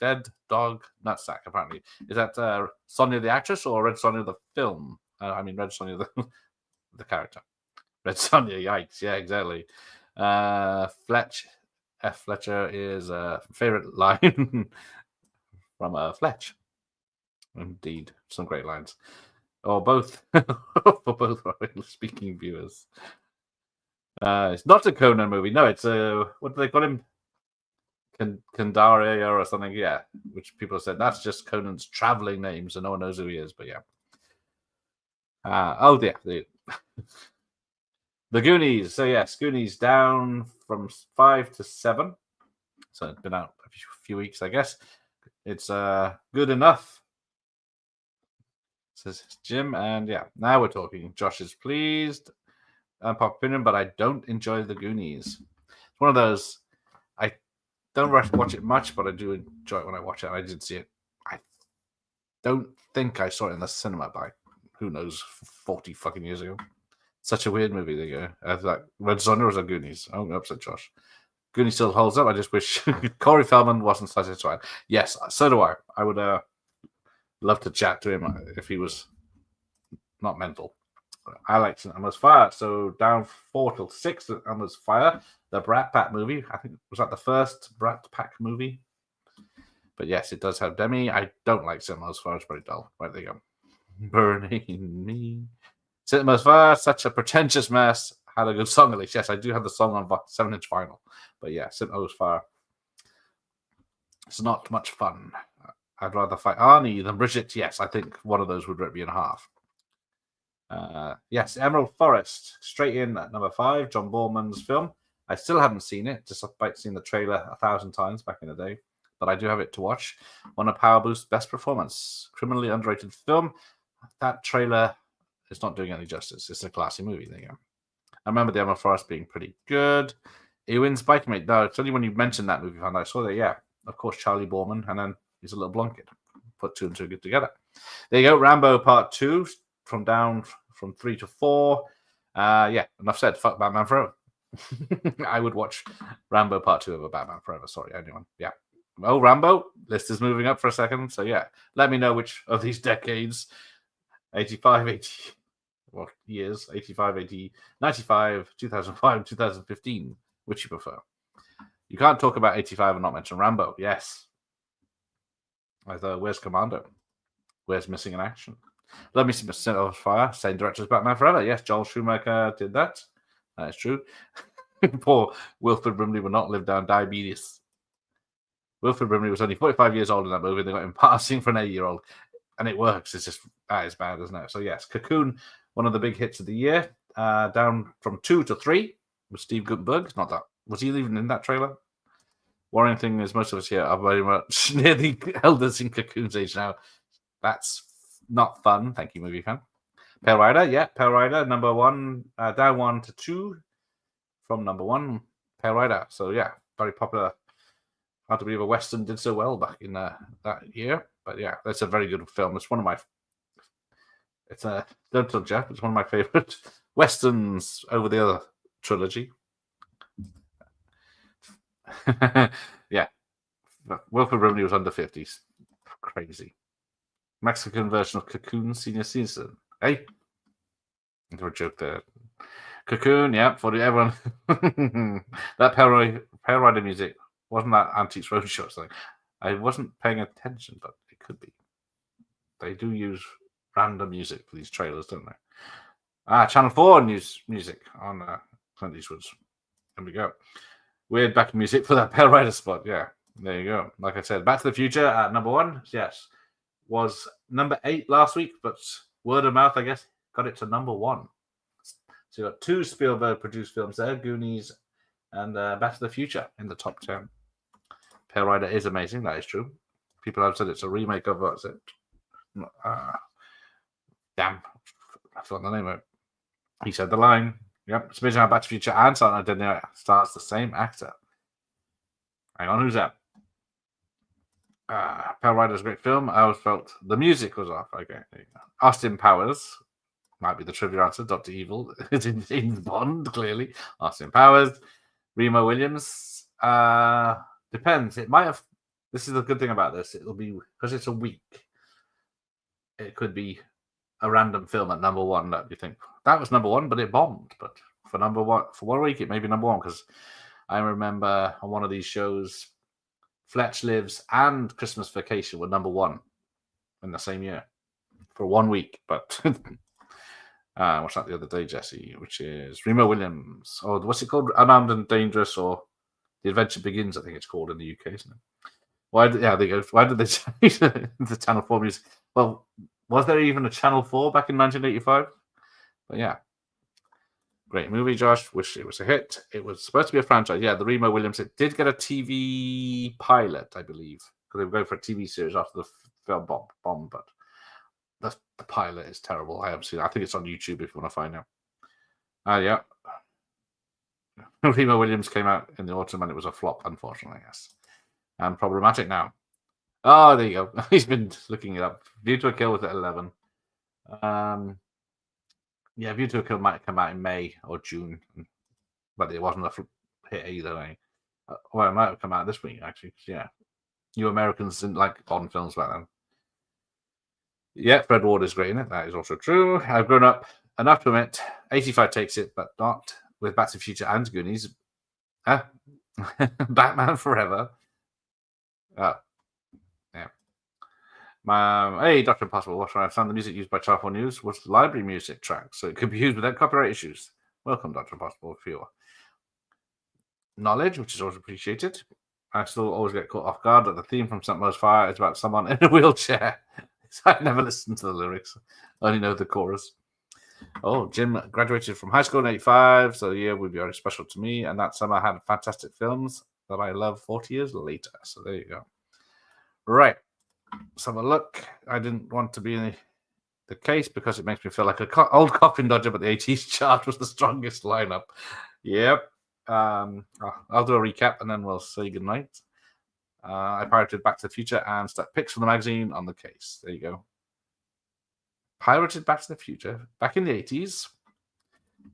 dead dog nutsack, apparently. Is that Sonja the actress or Red Sonja the film? Red Sonja the character. Red Sonja, yikes. Yeah, exactly. Fletcher is a favorite line from Fletch. Indeed, some great lines. Or both, for both speaking viewers. It's not a Conan movie. No, it's what do they call him? Kandaria or something. Yeah, which people said that's just Conan's traveling name, so no one knows who he is. But yeah. Oh dear. The Goonies. So yes, Goonies down from 5 to 7. So it's been out a few weeks, I guess. It's good enough, says Jim. And yeah, now we're talking. Josh is pleased. Unpopular opinion, but I don't enjoy The Goonies. It's one of those. I don't watch it much, but I do enjoy it when I watch it. I did see it. I don't think I saw it in the cinema by who knows 40 fucking years ago. Such a weird movie. There you go. I thought Red Sonja was a Goonies. I'm upset, Josh. Goonies still holds up. I just wish Corey Feldman wasn't satisfied. Yes, so do I. I would love to chat to him if he was not mental. I liked St. Elmo's Fire. So down 4 till 6, St. Elmo's Fire, the Brat Pack movie. I think was that the first Brat Pack movie. But yes, it does have Demi. I don't like St. Elmo's Fire. It's pretty dull. Right, there you go. Burning me. St. Elmo's Fire, such a pretentious mess. Had a good song at least. Yes, I do have the song on 7-inch vinyl. But yeah, St. Elmo's Fire. It's not much fun. I'd rather fight Arnie than Bridget. Yes, I think one of those would rip me in half. Yes, Emerald Forest, straight in at number 5, John Boorman's film. I still haven't seen it, despite seeing the trailer 1,000 times back in the day. But I do have it to watch. One of Power Boost's best performance. Criminally underrated film. That trailer is not doing any justice. It's a classy movie. There you go. I remember the Emerald Forest being pretty good. Ewan's Biker Mate. No, it's only when you mentioned that movie, I saw that. Yeah, of course, Charlie Boorman, and then he's a little blonde kid. Put 2 and 2 good together. There you go. Rambo Part 2, from 3 to 4. Yeah, enough said. Fuck Batman Forever. I would watch Rambo Part 2 over Batman Forever. Sorry, anyone. Yeah. Well, Rambo, list is moving up for a second. So yeah, let me know which of these decades, 85, 80, well, years, 85, 80, 95, 2005, 2015, which you prefer. You can't talk about 85 and not mention Rambo. Yes. Where's Commando? Where's Missing in Action? Let me see St. Elmo's Fire. Same director as Batman Forever. Yes, Joel Schumacher did that. That is true. Poor Wilford Brimley will not live down diabetes. Wilford Brimley was only 45 years old in that movie. They got him passing for an 8-year-old. And it works. It's just, that is bad, isn't it? So yes, Cocoon, one of the big hits of the year. Down from 2 to 3 with Steve Guttenberg. Not that. Was he even in that trailer? Worrying thing is most of us here are very much near the elders in Cocoon's age now. That's not fun. Thank you, movie fan. Pale Rider, yeah, Pale Rider, number 1, down 1 to 2 from number 1, Pale Rider. So yeah, very popular. Hard to believe a Western did so well back in that year. But yeah, that's a very good film. It's one of my, don't tell Jeff, it's one of my favorite Westerns over the other trilogy. Yeah, Wilford Brimley was under 50s. Crazy. Mexican version of Cocoon senior season. Hey, a joke there. Cocoon, yeah, for everyone. That Pale Rider music wasn't that Antiques Roadshow thing. I wasn't paying attention, but it could be. They do use random music for these trailers, don't they? Channel 4 news music on Clint Eastwood's. There we go. Weird backing music for that Pale Rider spot. Yeah, there you go. Like I said, Back to the Future at number 1. Yes, was number 8 last week, but word of mouth, I guess, got it to number 1. So you got 2 Spielberg-produced films there, Goonies and Back to the Future in the top 10. Pale Rider is amazing. That is true. People have said it's a remake of what's it? Damn, I forgot the name of it. He said the line. Yep, it's based on Back to the Future and Silent Night, Deadly Night stars the same actor. Hang on, who's that? Pale Rider's a great film. I always felt the music was off. Okay, there you go. Austin Powers might be the trivia answer. Dr. Evil is in Bond, clearly. Austin Powers. Remo Williams. Depends. It might have. This is the good thing about this. It'll be because it's a week. It could be a random film at number 1 that you think that was number 1, but it bombed. But for number 1, for 1 week, it may be number 1 because I remember on one of these shows, Fletch Lives and Christmas Vacation were number 1 in the same year for 1 week. But what's that the other day, Jesse? Which is Remo Williams. Or what's it called? Unarmed and Dangerous, or The Adventure Begins, I think it's called in the UK, isn't it? Why did they change the Channel 4 music? Well, was there even a Channel 4 back in 1985? But yeah. Great movie, Josh. Wish it was a hit. It was supposed to be a franchise. Yeah, the Remo Williams. It did get a TV pilot, I believe. because they were going for a TV series after the film bomb, but the pilot is terrible. I haven't seen it. I think it's on YouTube if you want to find out. Yeah. Remo Williams came out in the autumn and it was a flop, unfortunately, yes. And problematic now. Oh, there you go. He's been looking it up. View to a Kill was at 11. Yeah, View to a Kill might come out in May or June, but it wasn't a hit either. Well, it might have come out this week, actually. Yeah. You Americans didn't like Bond films back then. Yeah, Fred Ward is great in it. That is also true. I've grown up enough to admit 85 takes it, but not with Back to the Future and Goonies. Batman Forever. Oh. Yeah. Hey, Dr. Impossible, what I found the music used by Channel 4 News was library music track, so it could be used without copyright issues. Welcome, Dr. Impossible, for your knowledge, which is always appreciated. I still always get caught off guard that the theme from St. Mo's Fire is about someone in a wheelchair. I never listened to the lyrics. I only know the chorus. Oh, Jim graduated from high school in 85, so the year would be very special to me. And that summer had fantastic films that I love 40 years later. So there you go. Right. Let's have a look. I didn't want to be in the case because it makes me feel like an old coffin dodger, but the 80s chart was the strongest lineup. Yep. I'll do a recap and then we'll say goodnight. I pirated Back to the Future and stuck pics from the magazine on the case. There you go. Pirated Back to the Future back in the 80s.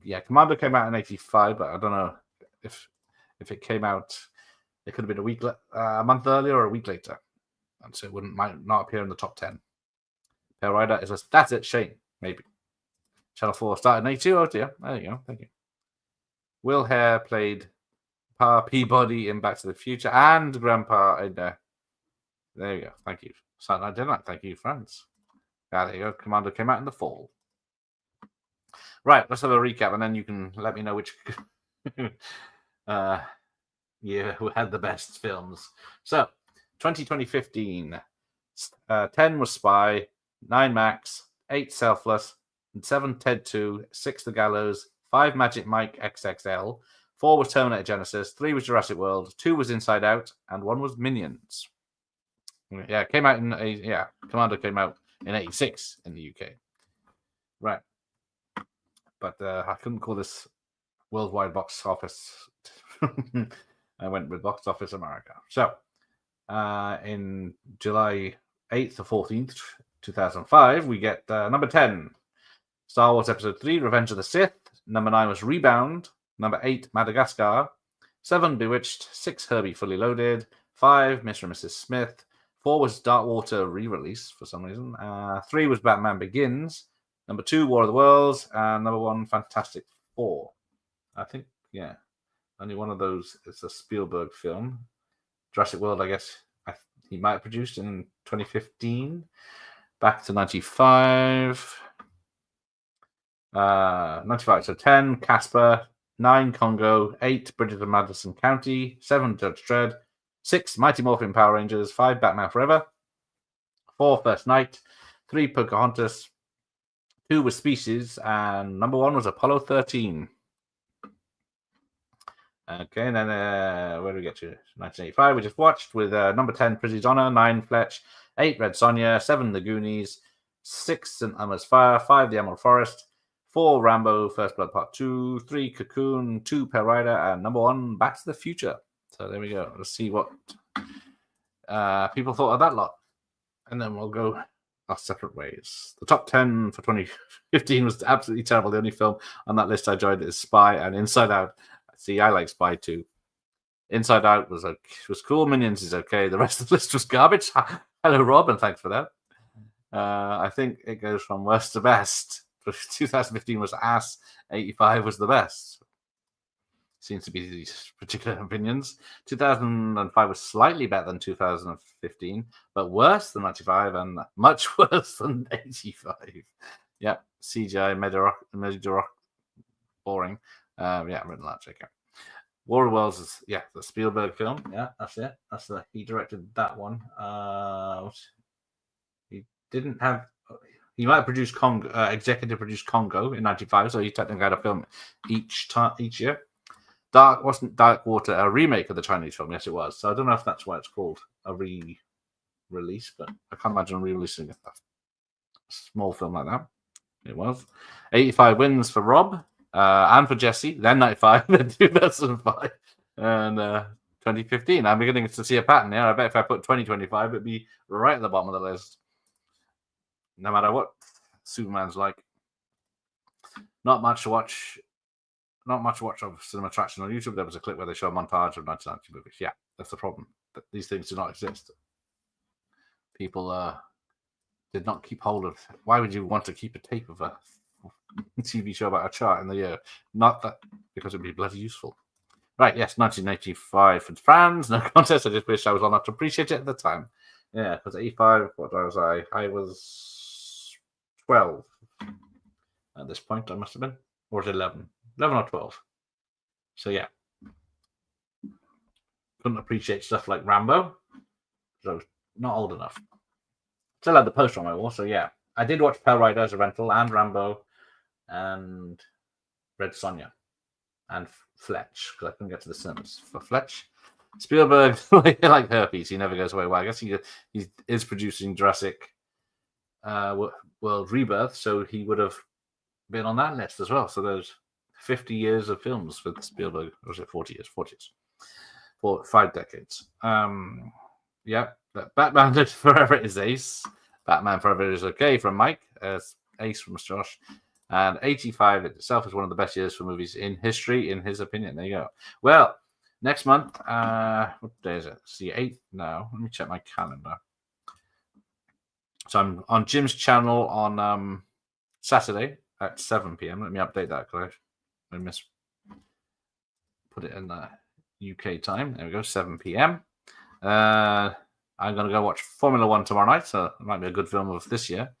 Yeah, Commando came out in 85, but I don't know if it came out. It could have been a month earlier or a week later, and so it might not appear in the top 10. Pale Rider is that's it. Shane, maybe. Channel 4 started in 82. Oh dear. There you go. Thank you. Will Hare played Pa Peabody in Back to the Future and Grandpa in there. There you go. Thank you. Saturday Night Dinner. Thank you, friends. There you go. Commando came out in the fall. Right, let's have a recap, and then you can let me know which who had the best films. So, 2015. 10 was Spy, 9 Max, 8 Selfless, 7 Ted 2, 6 The Gallows, 5 Magic Mike XXL, 4 was Terminator Genesis, 3 was Jurassic World, 2 was Inside Out, and 1 was Minions. Yeah, it came out in Commando came out in 86 in the UK. Right. But I couldn't call this worldwide box office. I went with Box Office America. So, in July 8th to 14th, 2005, we get number 10, Star Wars Episode 3, Revenge of the Sith. Number 9 was Rebound. Number 8, Madagascar. 7, Bewitched. 6, Herbie Fully Loaded. 5, Mr. and Mrs. Smith. 4 was Darkwater re-release for some reason. 3 was Batman Begins. Number 2, War of the Worlds. And number 1, Fantastic Four. I think, yeah, only one of those is a Spielberg film. Jurassic World, I guess, he might have produced in 2015. Back to 95. 95, so 10, Casper. 9, Congo. 8, Bridget of Madison County. 7, Judge Dredd. 6, Mighty Morphin Power Rangers. 5, Batman Forever. 4, First Night. 3, Pocahontas. 2 was Species. And number 1 was Apollo 13. Okay, and then where do we get to? 1985, we just watched with number 10, Prizzy's Honor. 9, Fletch. 8, Red Sonja. 7, The Goonies. 6, St. Elmo's Fire. 5, The Emerald Forest. 4, Rambo, First Blood Part 2. 3, Cocoon. 2, Pale Rider. And number 1, Back to the Future. So there we go. Let's see what people thought of that lot. And then we'll go our separate ways. The top 10 for 2015 was absolutely terrible. The only film on that list I joined is Spy and Inside Out. See, I like Spy too. Inside Out was cool. Minions is okay. The rest of the list was garbage. Hello, Rob, and thanks for that. I think it goes from worst to best. 2015 was ass. 85 was the best. Seems to be these particular opinions. 2005 was slightly better than 2015, but worse than 95 and much worse than 85. Yeah, CGI, mediocre, boring. Written large. Okay. War of the Worlds is the Spielberg film. Yeah, that's it. He directed that one. He didn't have. He might have produced Congo, executive produced Congo in 95, so he technically had a film each year. Wasn't Darkwater a remake of the Chinese film? Yes, it was. So I don't know if that's why it's called a release, but I can't imagine re-releasing a small film like that. It was 85 wins for Rob and for Jesse, then 95, then 2005, and 2015. I'm beginning to see a pattern here. I bet if I put 2025, it'd be right at the bottom of the list. No matter what Superman's like. Not much to watch of Cinema Attraction on YouTube. There was a clip where they show a montage of 1990 movies. Yeah, that's the problem. These things do not exist. People did not keep hold of. Why would you want to keep a tape of a TV show about a chart in the year? Not that because it'd be bloody useful. Right, yes, 1985 for fans. No contest. I just wish I was on enough to appreciate it at the time. Yeah, because 85, what was I? I was 12 at this point, I must have been. Or was it 11? 11 or 12. So, yeah. Couldn't appreciate stuff like Rambo. So I was not old enough. Still had the poster on my wall, so yeah. I did watch Pell Rider as a rental, and Rambo, and Red Sonja, and Fletch, because I couldn't get to the cinemas for Fletch. Spielberg, like herpes, he never goes away. Well, I guess he is producing Jurassic World Rebirth, so he would have been on that list as well. So there's 50 years of films with Spielberg. Or was it 40 years? 40 years. 5 decades. Yeah, Batman Forever is Ace. Batman Forever is okay from Mike. Ace from Josh. And 85 itself is one of the best years for movies in history, in his opinion. There you go. Well, next month, what day is it? It's the 8th now. Let me check my calendar. So I'm on Jim's channel on Saturday at 7 p.m. Let me update that because I put it in the UK time. There we go, 7 p.m. I'm going to go watch Formula One tomorrow night, so it might be a good film of this year.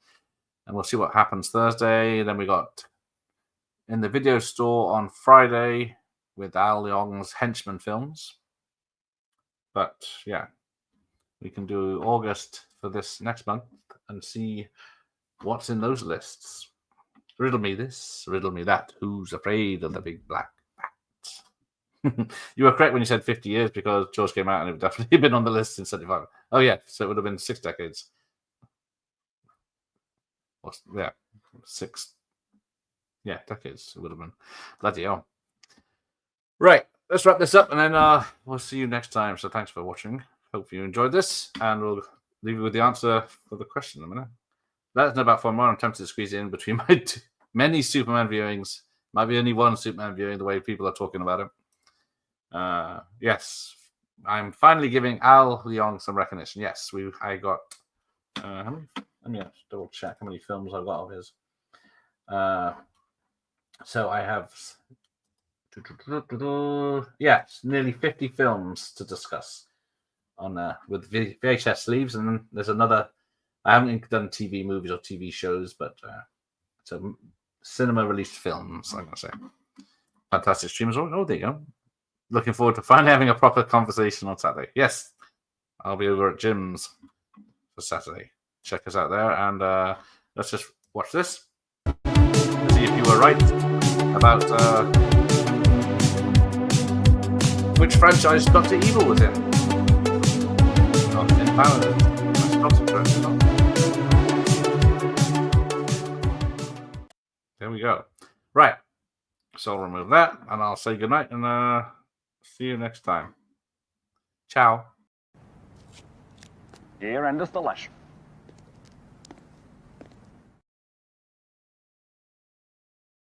And we'll see what happens Thursday. Then we got in the video store on Friday with Al Leong's Henchman Films. But yeah, we can do August for this next month and see what's in those lists. Riddle me this, riddle me that. Who's afraid of the big black bat? You were correct when you said 50 years because Jaws came out and it would definitely been on the list in 75. Oh yeah, so it would have been 6 decades. Yeah, 6. Yeah, decades it would have been. Bloody hell. Right, let's wrap this up and then we'll see you next time. So thanks for watching. Hope you enjoyed this, and we'll leave you with the answer for the question in a minute. Let us know about Formula 1. I'm tempted to squeeze it in between my many Superman viewings. Might be only one Superman viewing the way people are talking about it. Yes, I'm finally giving Al Leong some recognition. Yes, I got. Let me double check how many films I've got of his. So I have. Yes, nearly 50 films to discuss on with VHS sleeves, and then there's another. I haven't done TV movies or TV shows, but so cinema released films. I'm gonna say fantastic stream as well. Oh, there you go. Looking forward to finally having a proper conversation on Saturday. Yes, I'll be over at Jim's for Saturday. Check us out there, and let's just watch this. See if you were right about which franchise Dr. Evil was in. Not in Power. There we go. Right. So I'll remove that, and I'll say goodnight, and see you next time. Ciao. Here endeth the lesson.